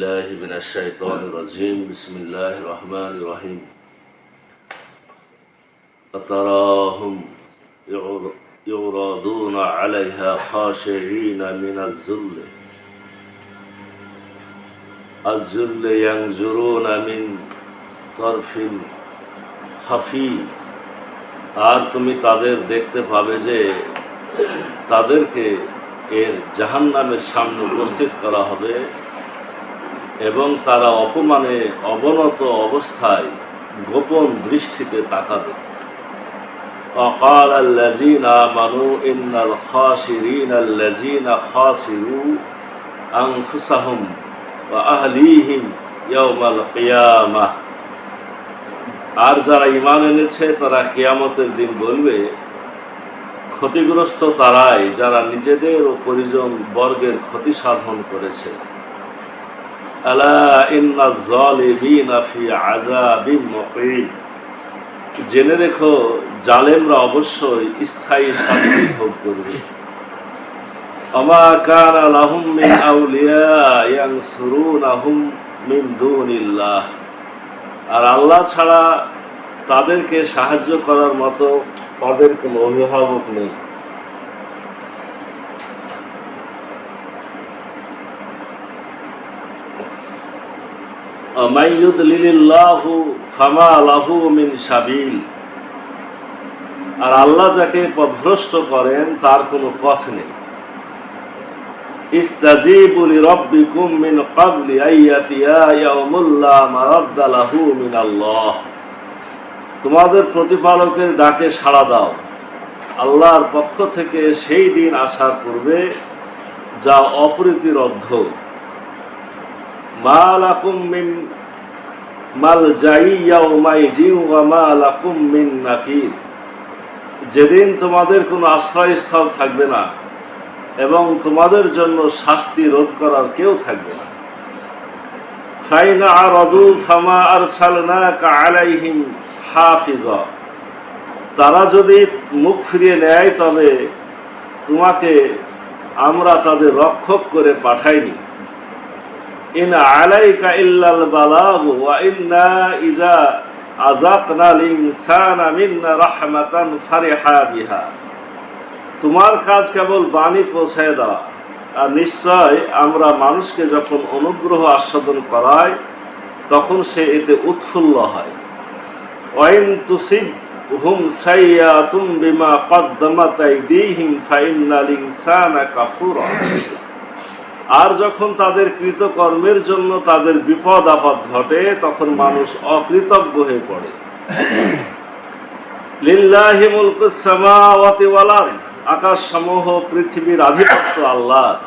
بالله من الشيطان الرجيم بسم الله الرحمن الرحيم أتراهم يعرضون عليها خاشعين من الذل ينظرون من طرف خفي আর তুমি তাদের দেখতে পাবে যে তাদেরকে এর জাহান্নামের সামনে উপস্থিত করা হবে এবং তারা অপমানে অবনত অবস্থায় গোপন দৃষ্টিতে তাকাবে। وقال الذين آمنوا إن الخاسرين الذين خاسروا أنفسهم وأهليهم يوم القيامة। আর যারা ঈমান এনেছে তারা কিয়ামতের দিন বলবে, ক্ষতিগ্রস্ত তারাই যারা নিজেদের ও পরিজন বর্গের ক্ষতি সাধন করেছে। আলা ইন্নাজ জালিমিনা ফি আযাবিন মুকিম, জেনে রেখো জালেমরা অবশ্যই স্থায়ী শাস্তি ভোগ করবে। আমা কানা লাহুম মিন আউলিয়া ইয়ানসুরুনাহুম মিন দুনিল্লাহ, আর আল্লাহ ছাড়া তাদেরকে সাহায্য করার মতো তাদের কোনো অভিভাবক নেই। মান ইউদলিলিল্লাহু ফামা লাহু মিন সাবিল, আর আল্লাহ যাকে পথভ্রষ্ট করেন তার কোনো পথ নেই। ইস্তাজিবু লিরাব্বিকুম মিন ক্বাবলি আইয়াতিয়া ইয়াউমুল লা মারাদ্দা লাহু মিনাল্লাহ, তোমাদের প্রতিপালকের ডাকে সাড়া দাও, আল্লাহর পক্ষ থেকে সেই দিন আসার পূর্বে যা অপ্রতিরোধ্য। মা লাকুম মিন মালজাই ইয়াউমাইযিন ওয়া মা লাকুম মিন নাকির, যেদিন তোমাদের কোনো আশ্রয়স্থল থাকবে না এবং তোমাদের জন্য শাস্তি রোধ করার কেউ থাকবে না। ফাইন আরাদু ফামা আরসালনাকা আলাইহিম হাফিজা, তারা যদি মুখ ফিরিয়ে নেয় তবে তোমাকে আমরা তাদের রক্ষক করে পাঠাইনি। ইন আলাইকা ইল্লাল বালাগু ওয়া ইন্না ইযা আযাকনাল ইনসানা মিন্না রাহমাতান ফারিহা বিহা, তোমার কাজ কেবল বাণী পৌঁছায় দেওয়া, আর নিশ্চয় আমরা মানুষকে যখন অনুগ্রহ আস্বাদন করাই তখন সে এতে উৎফুল্ল হয়। ওয়াইন তুসিবহুম সাইয়্যাতুম বিমা কদ্দামাত আইদিহিম ফাইন্নাল ইনসানা কাফুরা, আর যখন তাদের কৃতকর্মের জন্য তাদের বিপদ আপদ ঘটে তখন মানুষ অকৃতজ্ঞ হয়ে পড়ে। লিল্লাহি মুলকুস সামাওয়াতি ওয়াল আরদ, আকাশ সমূহ পৃথিবীর আধিপত্য আল্লাহর।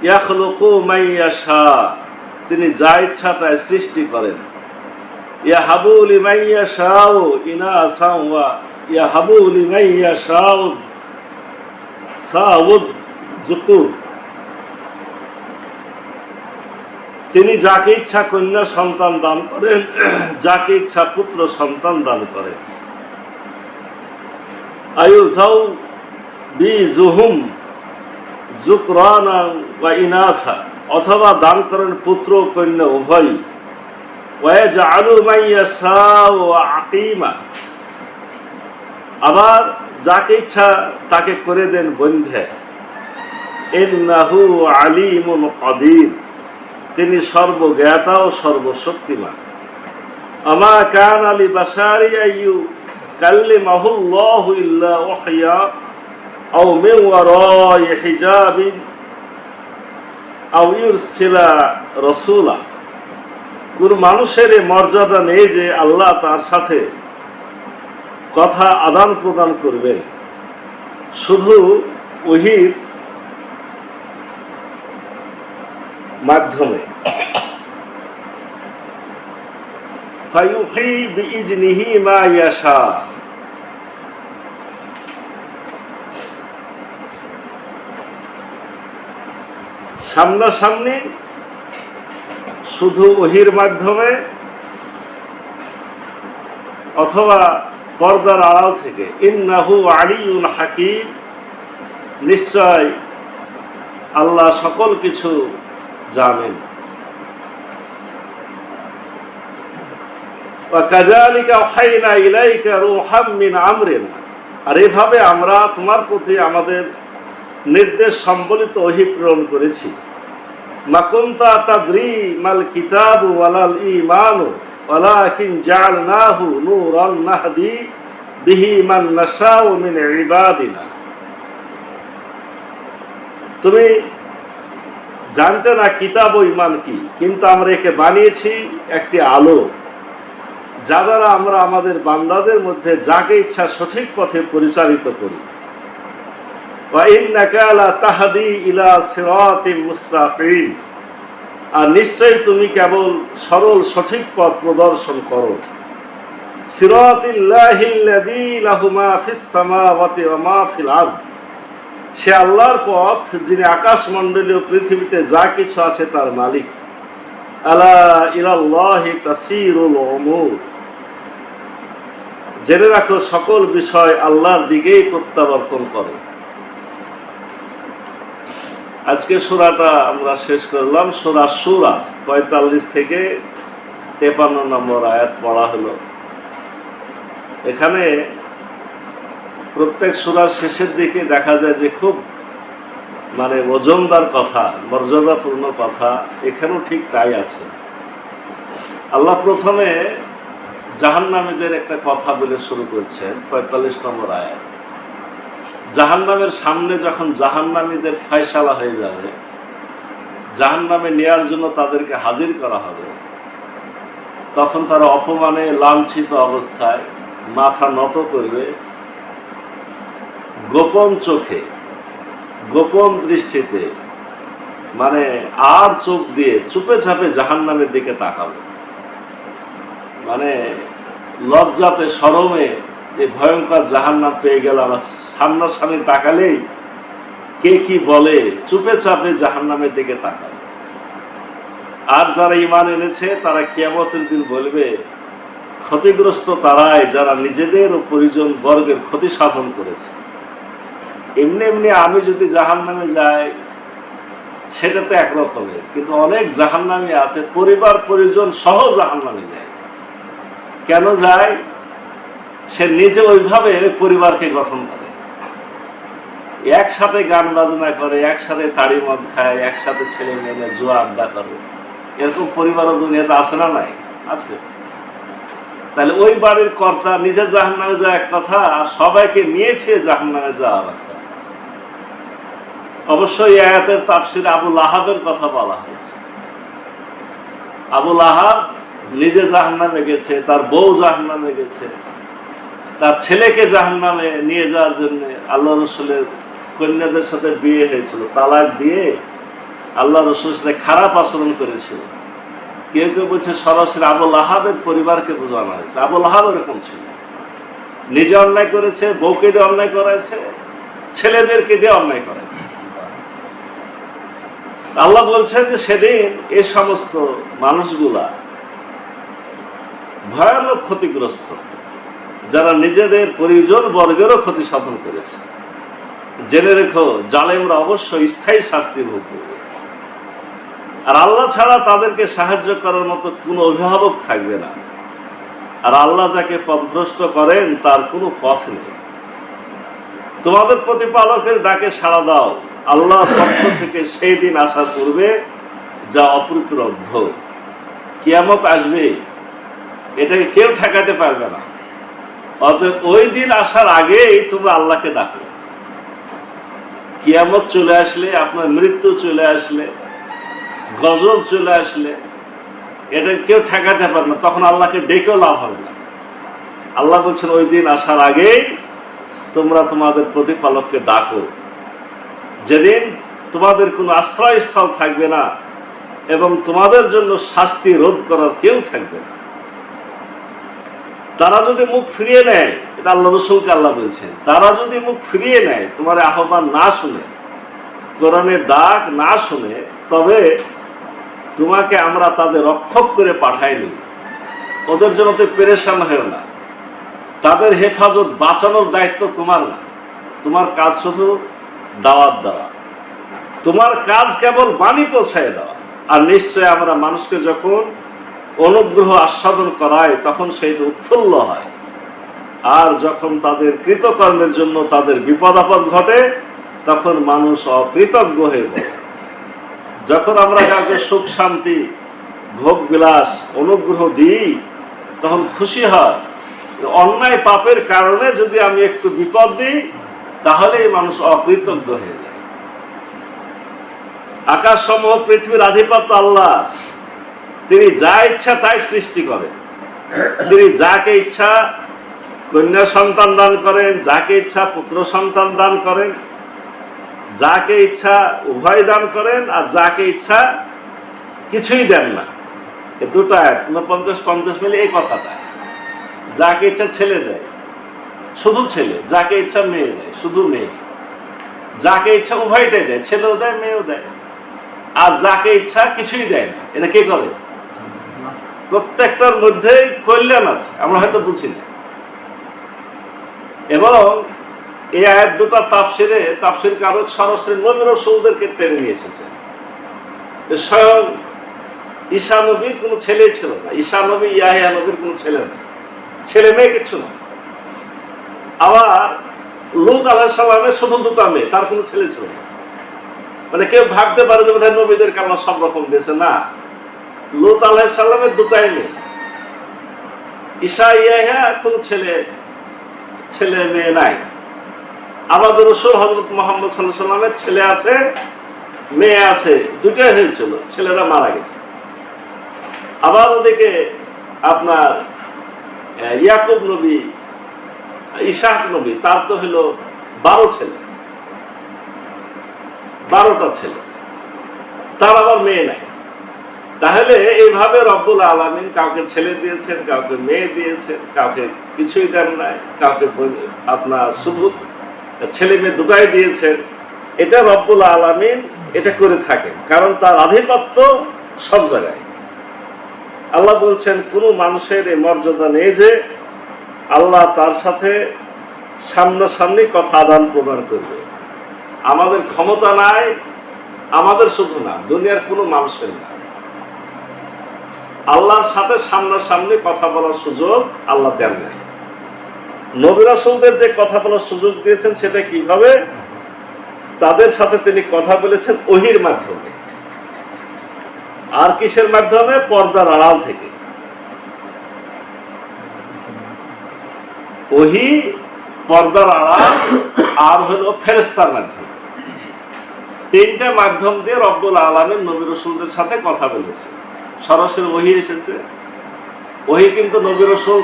ইয়াখলুকু মান ইয়াশা, তিনি যা ইচ্ছা তাই সৃষ্টি করেন। ইয়াহাবু লিমান ইয়াশাউ ইনাসান ওয়া ইয়াহাবু লিমান ইয়াশাউ সাউদ যুকুর, তিনি যাকে ইচ্ছা কন্যা সন্তান দান করেন, যাকে ইচ্ছা পুত্র সন্তান দান করেন। আয়ুজাউ বিজুহুম যুকরানা ওয়া ইনাসা, অথবা দান করেন পুত্র ও কন্যা উভয়। ওয়াজআলু মান ইয়াশাউ আকিমা, আবার যাকে ইচ্ছা তাকে করে দেন বন্ধে। ইন্নাহু আলিমুন কাদির, তিনি সর্বজ্ঞাতা ও সর্বশক্তিমান। আমা কানা লিবাশারি আইয়ু কাল্লিমাহুল্লাহু ইল্লা ওয়াহয়া আও মিন ওয়ারাই হিজাবিন আও ইউরসিলা রাসূলা, কোন মানুষের মর্যাদা নেই যে আল্লাহ তার সাথে কথা আদান প্রদান করবেন, শুধু ওহীর মাধ্যমে। ফায়ুহি বিইজনিহি মা ইয়াশা, সামনাসামনি শুধু ওহীর মাধ্যমে অথবা পর্দার আড়াল থেকে। ইন্নাহু আলিয়ুন হাকিম, নিশ্চয় আল্লাহ সকল কিছু জানেন। ওয়াকাযালিকা আওহাইনা ইলাইকা রূহাম মিন আমরিনা, আর এভাবে আমরা তোমার প্রতি আমাদের নির্দেশ সম্বলিত ওহী প্রেরণ করেছি। মা কুনতা তাদরি মাল কিতাবু ওয়ালাল ঈমানু ওয়ালাকিন জাআলনাহু নূরান নাহদি বিহি মান নাশাউ মিন ইবাদিনা। তুমি জানতে না কিতাব ও ঈমান কি, কিন্তু আমরা একে বানিয়েছি একটি আলো, যা দ্বারা আমরা আমাদের বান্দাদের মধ্যে যাকে ইচ্ছা সঠিক পথে পরিচালিত করি। ওয়া ইন্নাকা লা তাহদি ইলা সিরাতিম মুস্তাকিম, আর নিশ্চয়ই তুমি কেবল সরল সঠিক পথ প্রদর্শন করো। সিরাতিল্লাহিল্লাযী লাহু মা ফিস সামাওয়াতি ওয়া মা ফিল আরদ, সে আল্লাহর পথ যিনি আকাশমণ্ডলীয় পৃথিবীতে যা কিছু আছে তার মালিক। আলা ইলাল্লাহি তাসিরুল উমুর, জেনে রাখো সকল বিষয় আল্লাহর দিকেই প্রত্যাবর্তন করে। আজকে সূরাটা আমরা শেষ করলাম, সূরা শূরা ৪৫ থেকে ৫৩ নম্বর আয়াত পড়া হলো। এখানে প্রত্যেক সূরার শেষের দিকে দেখা যায় যে খুব ওজনদার কথা, মর্যাদাপূর্ণ কথা, এখানেও ঠিক তাই আছে। আল্লাহ প্রথমে জাহান্নামীদের একটা কথা বলে শুরু করছেন ৪৫ নম্বর আয়াত। জাহান্নামের সামনে যখন জাহান্নামীদের ফয়সালা হয়ে যাবে, জাহান্নামে নেয়ার জন্য তাদেরকে হাজির করা হবে, তখন তারা অপমানে লাঞ্ছিত অবস্থায় মাথা নত করবে, গোপন চোখে গোপন দৃষ্টিতে আর চোখ দিয়ে চুপে চাপে জাহান্নামের দিকে তাকাবে। লজ্জাতে শরমে যে ভয়ঙ্কর জাহান্নাম পেয়ে গেলাম, সামনাসামনি তাকালেই কে কি বলে চুপে চাপে জাহান্নামের দিকে তাকাবে। আর যারা ঈমান এনেছে তারা কিয়ামতের দিন বলবে, ক্ষতিগ্রস্ত তারাই যারা নিজেদের ও পরিজন বর্গের ক্ষতি সাধন করেছে। এমনি এমনি আমি যদি জাহান্নামে যাই সেটা তো একরকমের, কিন্তু অনেক জাহান্নামী আছে পরিবার পরিজন সহ জাহান্নামে যায়। কেন যায়? সে নিজে ওইভাবে পরিবারকে গঠন করে, একসাথে গান বাজনা করে, একসাথে তাড়ি মদ খায়, একসাথে ছেলে মেয়ে জুয়া আড্ডা করে। এরকম পরিবারও দুনিয়াতে আছে না? নাই, আছে। তাহলে ওই বাড়ির কর্তা নিজে জাহান্নামে যাওয়া এক কথা, আর সবাইকে নিয়েছে জাহান্নামে যাওয়া এক কথা। অবশ্যই আয়াতের তাফসিরে আবু লাহাবের কথা বলা হয়েছে। আবু লাহাব নিজে জাহান্নামে গেছে, তার বউ জাহান্নামে গেছে, তার ছেলেকে জাহান্নামে নিয়ে যাওয়ার জন্য আল্লাহ রসুলের কন্যাদের সাথে বিয়ে হয়েছিল, তালাক দিয়ে আল্লাহ রসুলের সাথে খারাপ আচরণ করেছিল। কেউ কেউ বলছে সরাসরি আবু লাহাবের পরিবারকে বোঝানো হয়েছে। আবু লাহাব এরকম ছিল, নিজে অন্যায় করেছে, বউকে দিয়ে অন্যায় করেছে, ছেলেদেরকে দিয়ে অন্যায় করেছে। আল্লাহ বলছেন যে সেদিন এই সমস্ত মানুষগুলা ভয়ানক ক্ষতিগ্রস্ত, যারা নিজেদের পরিজন বর্গেরও ক্ষতি সাধন করেছে। জেনে রেখো, জালেমরা অবশ্যই স্থায়ী শাস্তি ভোগ করবে, আর আল্লাহ ছাড়া তাদেরকে সাহায্য করার মতো কোনো অভিভাবক থাকবে না। আর আল্লাহ যাকে পথভ্রষ্ট করেন তার কোনো পথ নেই। তোমাদের প্রতিপালকের ডাকে সাড়া দাও, আল্লাহর পক্ষ থেকে সেই দিন আসার পূর্বে যা অপ্রতিরোধ্য। কিয়ামত আসবে, এটাকে কেউ ঠেকাতে পারবে না। অতএব ওই দিন আসার আগেই তোমরা আল্লাহকে ডাকো। কিয়ামত চলে আসলে, আপনার মৃত্যু চলে আসলে, গজব চলে আসলে, এটা কেউ ঠেকাতে পারে না। তখন আল্লাহকে ডেকেও লাভ হবে না। আল্লাহ বলছেন ওই দিন আসার আগেই তোমরা তোমাদের প্রতিপালককে ডাকো, যেদিন তোমাদের কোনো আশ্রয়স্থল থাকবে না এবং তোমাদের জন্য শাস্তি রোধ করার কেউ থাকবে না। তারা যদি মুখ ফিরিয়ে নেয়, এটা আল্লাহ রসুলকে আল্লাহ বলছেন, তারা যদি মুখ ফিরিয়ে নেয়, তোমার আহ্বান না শুনে, কোরআনের ডাক না শুনে, তবে তোমাকে আমরা তাদের রক্ষক করে পাঠাইনি। ওদের জন্য তো পেরেশান হয়েও না। তাদের হেফাজত বাঁচানোর দায়িত্ব তোমার না, তোমার কাজ শুধু দাওয়াত দেওয়া, তোমার কাজ কেবল বাণী পৌঁছায় দেওয়া। আর নিশ্চয় আমরা মানুষকে যখন অনুগ্রহ আস্বাদন করায় তখন সেইটা উৎফুল্ল হয়। আর যখন তাদের কৃতকর্মের জন্য তাদের বিপদ আপদ ঘটে তখন মানুষ অকৃতজ্ঞ হয়ে পড়ে। যখন আমরা কাউকে সুখ শান্তি ভোগ বিলাস অনুগ্রহ দিই তখন খুশি হয়। অন্যায় পাপের কারণে যদি আমি একটু বিপদ দিই তাহলে মানুষ অকৃতজ্ঞ হয়ে যায়। আকাশ সমূহ পৃথিবীর আধিপত্য আল্লাহ, তিনি যা ইচ্ছা তাই সৃষ্টি করেন। তিনি যাকে ইচ্ছা কন্যা সন্তান দান করেন, যাকে ইচ্ছা পুত্র সন্তান দান করেন, যাকে ইচ্ছা উভয় দান করেন, আর যাকে ইচ্ছা কিছুই দেন না। এই দুটো 49-50 মিলে এই কথাটা। যাকে ইচ্ছা ছেলে দেয় শুধু ছেলে, যাকে ইচ্ছা মেয়ে দেয় শুধু মেয়ে, যাকে ইচ্ছা উভয়টাই দেয়, ছেলেও দেয় মেয়েও দেয়, আর যাকে ইচ্ছা কিছুই দেয় না। এটা কে করে? প্রত্যেকটার মধ্যেই কল্যাণ আছে, আমরা হয়তো বুঝি না। এবং এই আয়াত দুটা তাফসির কারক সরাসরি নবী রাসূলদেরকে টেনে নিয়ে এসেছে। স্বয়ং ঈসা নবীর কোনো ছেলে ছিল না, ঈসা নবী ইয়াহিয়া নবীর কোনো ছেলে না, ছেলে মেয়ে কিছু না। আবার লূত আলাইহিস সালামের শুধু দুটা মেয়ে, তার কোনো ছেলে ছিল না। মানে কেউ ভাবতে পারে যে বোধহয় নবীদেরকে আল্লাহ সব রকম দিয়েছে, না। লূত আলাইহিস সালামের দুটাই মেয়ে, ঈসা ইয়াহিয়া কোনো ছেলে মেয়ে নাই। আমাদের রাসূল হযরত মুহাম্মদ সাল্লাল্লাহু আলাইহি ওয়াসাল্লামের ছেলে আছে মেয়ে আছে, দুটাই হয়েছিল, ছেলেরা মারা গেছে। আবার ওদিকে আপনার ইয়াকুব নবী, ইসহাক নবী, তার তো হলো 12 ছেলে, 12টা ছেলে, তার আবার মেয়ে নাই। তাহলে এইভাবে রব্বুল আলামিন কাউকে ছেলে দিয়েছেন, কাউকে মেয়ে দিয়েছেন, কাউকে কিছুই দেন নাই, কাউকে আপনার শুধু ছেলে মেয়ে দুটাই দিয়েছেন। এটা রব্বুল আলামিন এটা করে থাকেন, কারণ তার আধিপত্য সব জায়গায়। আল্লাহ বলছেন কোনো মানুষের এই মর্যাদা নেই যে আল্লাহ তার সাথে সামনাসামনি কথা আদান প্রদান করবে। আমাদের ক্ষমতা নাই, আমাদের শুধু না, দুনিয়ার কোনো মানুষের না। আল্লাহর সাথে সামনাসামনি কথা বলার সুযোগ আল্লাহ দেন নাই। নবী রাসূলদের যে কথা বলার সুযোগ দিয়েছেন সেটা কিভাবে? তাদের সাথে তিনি কথা বলেছেন ওহীর মাধ্যমে। আর কিসের মাধ্যমে? পর্দার আড়াল থেকে। ওহী, পর্দার আড়াল, আর হলো ফেরেশতার মাধ্যমে। তিনটা মাধ্যম দিয়ে রব্বুল আলামিন নবী রাসূলদের সাথে কথা বলেছে। সরাসরি ওহী এসেছে। ওহী কিন্তু নবী রাসূল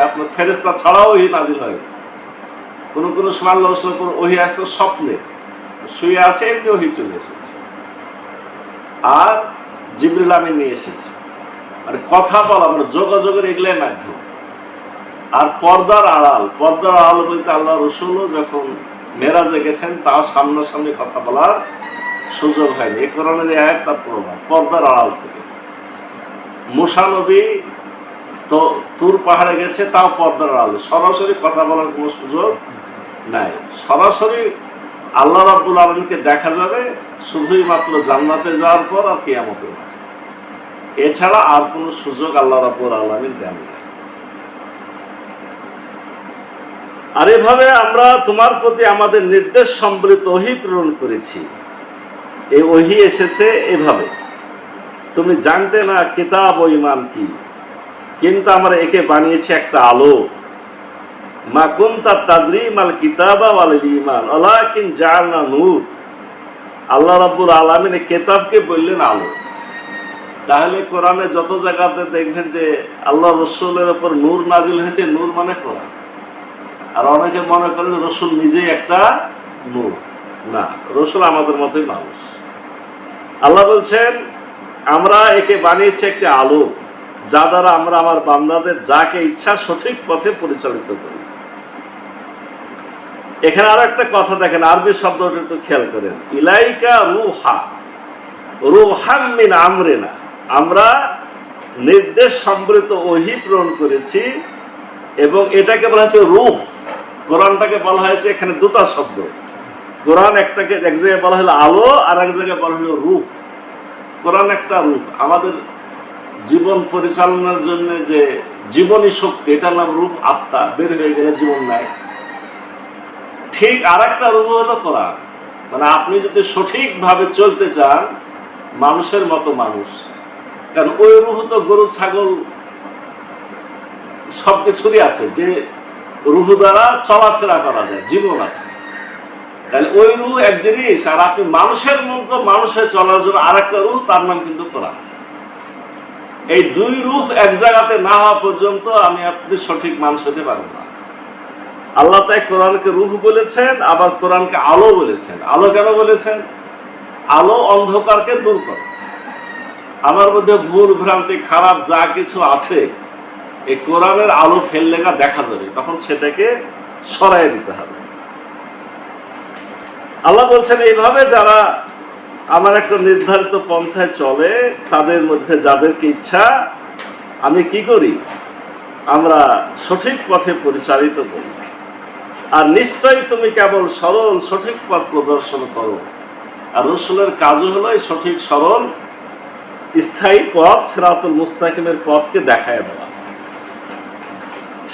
আপনার ফেরেশতা ছাড়াও ওহী নাযিল হয়। কোন সময় আল্লাহ রাসূলের কোন ওহী আসতো স্বপ্নে, শুয়ে আছে এমনি ওহী চলে এসেছে। আর জিবরিল আমিন নিয়ে এসেছে, মানে কথা বলা, মানে যোগাযোগের এগুলোর মাধ্যম। আর পর্দার আড়াল বলতে আল্লাহ রাসূলও যখন মেরাজে গেছেন তাও সামনাসামনি কথা বলার সুযোগ হয়নি। এই কোরআনের আয়াত তার প্রমাণ, পর্দার আড়াল থেকে। মুসা নবী তো তুর পাহাড়ে গেছে, তাও পর্দার আড়ালে, সরাসরি কথা বলার কোনো সুযোগ নাই। সরাসরি আল্লাহ রাব্বুল আলামিনকে দেখা যাবে শুধুই মাত্র জান্নাতে যাওয়ার পর আর কিয়ামতে। এছাড়া আর কোনো সুযোগ আল্লাহ রাব্বুল আলামিন দেন না। আর এভাবে আমরা তোমার প্রতি আমাদের নির্দেশ সম্বলিত ওহী প্রেরণ করেছি। এই ওহী এসেছে এভাবে, তুমি জানতে না কিতাব ও ঈমান কি, কিন্তু আমরা একে বানিয়েছি একটা আলো। মা কুনতা তাদরি মাল কিতাবা ওয়াল ঈমান ওয়ালাকিন জাআলনা নূর। আল্লাহ রাব্বুল আলামিন এই কিতাবকে বললেন আলো। তাহলে কোরআনে যত জায়গাতে দেখবেন যে আল্লাহ রাসূলের উপর নূর নাজিল হয়েছে, নূর মানে কোরআন। আর অনেকে মনে করেন রাসূল নিজেই একটা নূর। না, রাসূল আমাদের মতোই মানুষ। আল্লাহ বলছেন আমরা একে বানিয়েছি একটা আলো, যা দ্বারা আমরা আমার বান্দাদের যাকে ইচ্ছা সঠিক পথে পরিচালিত করি। এখানে আর একটা কথা দেখেন, আরবি শব্দটা একটু খেয়াল করেন। ইলাইকা রুহাম মিন আমরিনা, আমরা নির্দেশ সম্বলিত ওহী প্রেরণ করেছি। এবং এটাকে বলা হয়েছে রূহ। কোরআনটাকে বলা হয়েছে এখানে দুটো শব্দ। কোরআন একটাকে এক জায়গায় বলা হলো আলো, আর এক জায়গায় বলা হলো রূহ। কোরআন একটা রূহ। আমাদের জীবন পরিচালনার জন্য যে জীবনী শক্তি, এটার নাম রূহ, আত্মা, বের হয়ে গেলে জীবন নাই। ঠিক আর একটা রূহ হলো কোরআন। মানে আপনি যদি সঠিকভাবে চলতে চান মানুষের মতো মানুষ, কারণ ওই রূহ তো গরু ছাগল সবকিছুরই আছে, যে রূহ দ্বারা চলাফেরা করা যায়, জীবন আছে। তাহলে ওই রূহ এক জিনিস, আর আপনি মানুষের মতো মানুষের চলার জন্য আর একটা রূহ, তার নাম কিন্তু কোরআন। এই দুই রূহ এক জায়গাতে না হওয়া পর্যন্ত আমি আপনি সঠিক মানুষ হতে পারবো না। আল্লাহ তাই কোরআনকে রূহ বলেছেন, আবার কোরআনকে আলো বলেছেন। আলো কেন বলেছেন? আলো অন্ধকারকে দূর করে। আমার মধ্যে ভুল ভ্রান্তি খারাপ যা কিছু আছে, এই কোরআনের আলো ফেললে না দেখা যাবে, তখন সেটাকে সরাই দিতে হবে। আল্লাহ বলছেন এইভাবে যারা আমার একটা নির্ধারিত পন্থায় চলে, তাদের মধ্যে যাদেরকে ইচ্ছা আমি কি করি, আমরা সঠিক পথে পরিচালিত করি। আর নিশ্চয়ই তুমি কেবল সরল সঠিক পথ প্রদর্শন করো। আর রসুলের কাজও হলো এই সঠিক সরল স্থায়ী পথ, সিরাতুল মুস্তাকিমের পথকে দেখায় দেওয়া।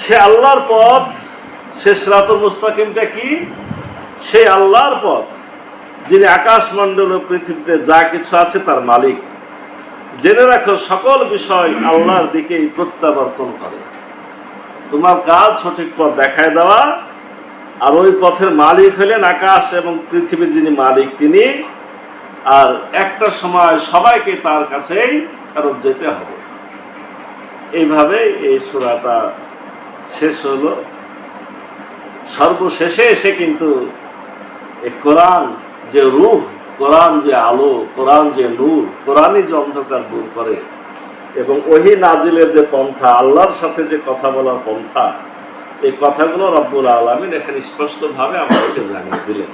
সে আল্লাহর পথ, সে সিরাতুল মুস্তাকিমটা কি? সে আল্লাহর পথ, যিনি আকাশমণ্ডল ও পৃথিবীতে যা কিছু আছে তার মালিক। জেনে রাখো সকল বিষয় আল্লাহর দিকেই প্রত্যাবর্তন করে। তোমার কাজ সঠিক পথ দেখায় দেওয়া, আর ওই পথের মালিক হলেন আকাশ এবং পৃথিবীর যিনি মালিক তিনি। আর একটা সময় সবাইকে তার কাছেই ফেরত যেতে হবে। এইভাবে এই সূরাটা শেষ হলো। সর্বশেষে এসে কিন্তু এই কোরআন যে রূহ, কোরআন যে আলো, কোরআন যে নূর, কোরআনই যে অন্ধকার দূর করে, এবং ওহী নাজিলের যে পন্থা, আল্লাহর সাথে যে কথা বলার পন্থা, এই কথাগুলো রব্বুল আলামিন এখানে স্পষ্টভাবে আমাদেরকে জানিয়ে দিলেন।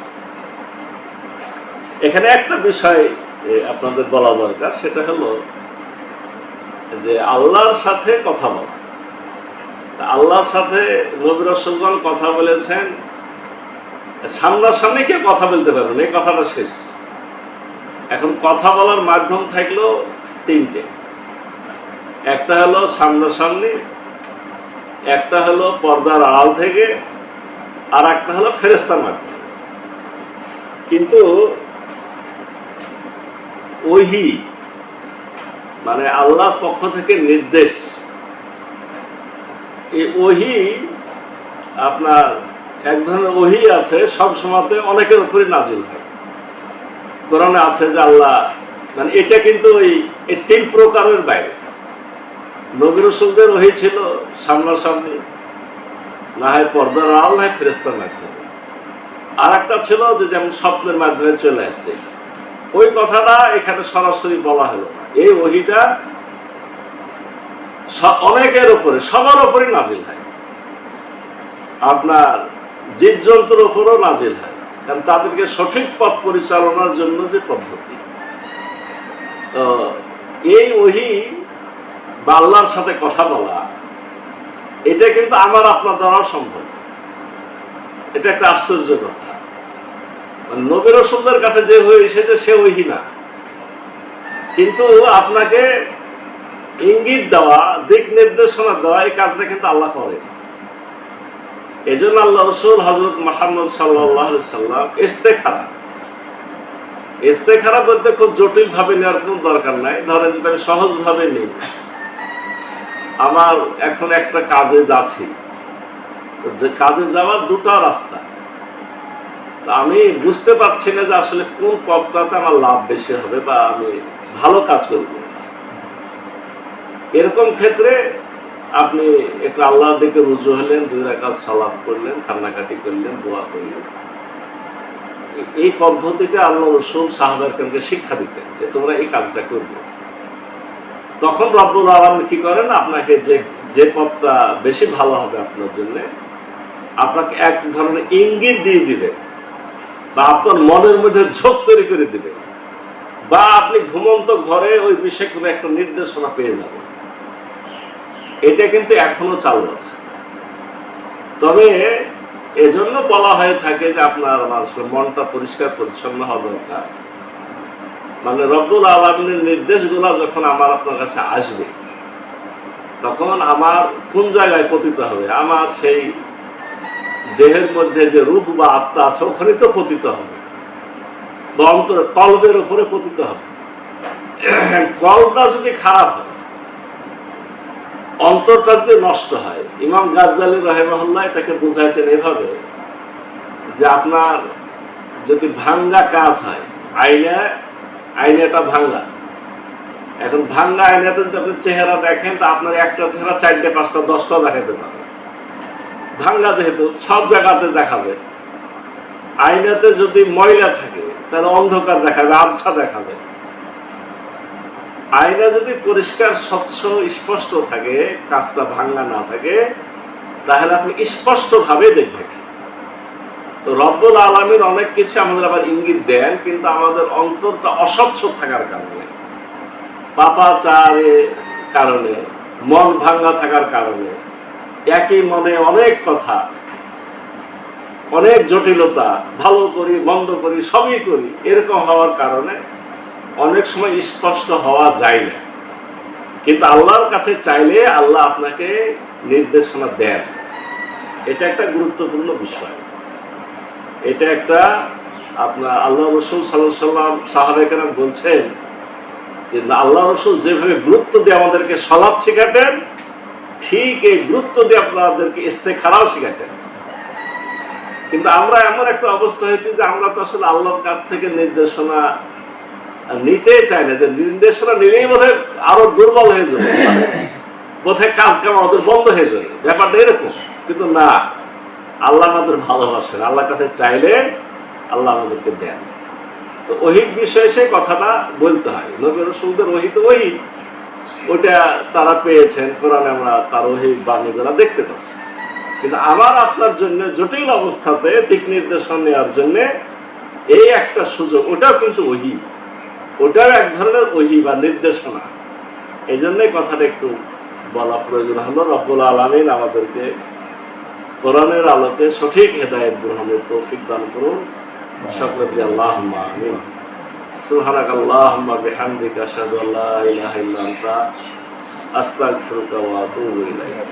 এখানে একটা বিষয় আপনাদের বলা দরকার, সেটা হলো যে আল্লাহর সাথে কথা বলা। আল্লাহর সাথে নবী রাসূলগণ কথা বলেছেন, সামনাসামনি কেউ কথা বলতে পারবেন, এই কথাটা শেষ। এখন কথা বলার মাধ্যম থাকলো তিনটে। একটা হলো সামনাসামনি, একটা হলো পর্দার আড়াল থেকে, আর একটা হলো ফেরেশতার মাধ্যমে। কিন্তু ওহী মানে আল্লাহর পক্ষ থেকে নির্দেশ, এই ওহী আপনার এক ধরনের ওহী আছে, সব সময়তে অনেকের উপরে নাজিল হয়। কোরআনে আছে যে আল্লাহ, মানে এটা কিন্তু এই তিন প্রকারের বাইরে। নবী রাসূলদের ওহী ছিল সামনাসামনি, না হয় পর্দার আড়াল, না হয় ফেরেশতার মাধ্যমে। আর একটা ছিল যে যেমন স্বপ্নের মাধ্যমে চলে আসছে, ওই কথাটা এখানে সরাসরি বলা হলো না। এই ওহীটা অনেকের উপরে, সবার উপরে নাজিল হয়। আপনার জীবজন্তুর উপরও নাজিল হয়, কারণ তাদেরকে সঠিক পথ পরিচালনার জন্য যে পদ্ধতি। তো এই ওহী বা আল্লাহর সাথে কথা বলা, এটা কিন্তু আমার আপনার দ্বারা সম্ভব। এটা একটা আশ্চর্য কথা। নবী রাসূলদের কাছে যে ওহী এসেছে সে ওহী না, কিন্তু আপনাকে ইঙ্গিত দেওয়া, দিক নির্দেশনা দেওয়া, এই কাজটা কিন্তু আল্লাহ করে। এই জন্য আল্লাহ রাসূল হযরত মুহাম্মদ সাল্লাল্লাহু আলাইহি সাল্লাম ইস্তেখারা বলতে খুব জটিল ভাবে নেওয়ার কোনো দরকার নাই। ধরেন যদি আমি সহজ ভাবে নিই, আমার এখন একটা কাজে যাচ্ছি, যে কাজে যাওয়ার দুটো রাস্তা, আমি বুঝতে পারছি না যে আসলে কোন পথটাতে আমার লাভ বেশি হবে বা আমি ভালো কাজ করব। এরকম ক্ষেত্রে আপনি একটু আল্লাহর দিকে রুজু হলেন, 2 রাকাত সালাত করলেন, কান্নাকাটি করলেন, দোয়া করলেন। এই পদ্ধতিটা আল্লাহ রাসূল সাহাবাদেরকে শিক্ষা দিতেন যে তোমরা এই কাজটা করবে। তখন রব্বুল আলামিন কি করেন, আপনাকে যে পথটা বেশি ভালো হবে আপনার জন্য, আপনাকে এক ধরনের ইঙ্গিত দিয়ে দিবে, বা আপনার মনের মধ্যে ঝোঁক তৈরি করে দিবে, বা আপনি ঘুমন্ত ঘরে ওই বিষয়ে কোনো একটা নির্দেশনা পেয়ে যাবেন। এটা কিন্তু এখনো চালু আছে। তবে এজন্য বলা হয়ে থাকে যে আপনার মানুষের মনটা পরিষ্কার পরিচ্ছন্ন হওয়া দরকার। মানে রব্বুল আলামিনের নির্দেশগুলো যখন আমার আপনার কাছে আসবে, তখন আমার কোন জায়গায় পতিত হবে? আমার সেই দেহের মধ্যে যে রূহ বা আত্মা আছে ওখানে তো পতিত হবে, বা অন্তর কলবের উপরে পতিত হবে। কলবটা যদি খারাপ হয়, অন্তরটা যদি নষ্ট হয়, ইমাম গাজ্জালী রাহিমাহুল্লাহ এটাকে বুঝাইছেন এভাবে যে আপনার যদি ভাঙ্গা কাজ হয়, আয়নাটা ভাঙ্গা, এখন ভাঙ্গা আয়নাতে যদি আপনি চেহারা দেখেন তা আপনার একটা চেহারা 4টে 5টা 10টা দেখাতে পারে, ভাঙ্গা যেহেতু সব জায়গাতে দেখাবে। আয়নাতে যদি ময়লা থাকে তাহলে অন্ধকার দেখাবে, আবছা দেখাবে। আয়না যদি পরিষ্কার স্বচ্ছ স্পষ্ট থাকে, কাজটা ভাঙ্গা না থাকে, তাহলে আপনি স্পষ্ট ভাবে দেখবেন। তো রব্বুল আলামিন অনেক কিছু আমাদের আবার ইঙ্গিত দেন, কিন্তু আমাদের অন্তরটা অস্বচ্ছ থাকার কারণে, পাপাচারের কারণে, মন ভাঙ্গা থাকার কারণে, একই মনে অনেক কথা, অনেক জটিলতা, ভালো করি মন্দ করি সবই করি, এরকম হওয়ার কারণে অনেক সময় স্পষ্ট হওয়া যায় না। কিন্তু আল্লাহর কাছে চাইলে আল্লাহ আপনাকে নির্দেশনা দেন। এটা একটা গুরুত্বপূর্ণ বিষয়। এটা একটা আপনার আল্লাহ রসুল সাল্লাল্লাহু আলাইহি ওয়াসাল্লাম সাহাবায়ে কেরাম বলছেন যে আল্লাহ রসুল যেভাবে গুরুত্ব দিয়ে আমাদেরকে সালাত শেখাতেন, ঠিক এই গুরুত্ব দিয়ে আপনাদেরকে ইস্তেখারাও শেখাতেন। কিন্তু আমরা এমন একটা অবস্থা হয়েছে যে আমরা তো আসলে আল্লাহর কাছ থেকে নির্দেশনা নিতে চাই না, যে নির্দেশনা নিলেই বোধহয় আরো দুর্বল হয়ে যাবে, বোধহয় কাজ কাম আমাদের বন্ধ হয়ে যাবে, ব্যাপারটা এরকম। কিন্তু না, আল্লাহ আমাদের ভালোবাসেন, আল্লাহর কাছে চাইলে আল্লাহ আমাদেরকে দেন। তো ওহির বিষয়ে সেই কথাটা বলতে হয়। নবী রাসূলদের ওহী তো ওহী, ওটা তারা পেয়েছেন, কোরআনে আমরা তার ওহী বাণীগুলো দেখতে পাচ্ছি। কিন্তু আমার আপনার জন্য জটিল অবস্থাতে দিক নির্দেশনা নেওয়ার জন্য এই একটা সুযোগ, ওটাও কিন্তু ওহী, ওটাও এক ধরনের ওহী বা নির্দেশনা। এই জন্যই কথাটা একটু বলা প্রয়োজন হলো। রব্বুল আলামিন আমাদেরকে কোরআনের আলোকে সঠিক হেদায়েত গ্রহণের তৌফিক দান করুন। সকলে আল্লাহুম্মা আমিন। সুবহানাকাল্লাহুম্মা বিহামদিকা আশহাদু আল্লা ইলাহা ইল্লা আনতা আস্তাগফিরুকা ওয়া আতুবু ইলাইক।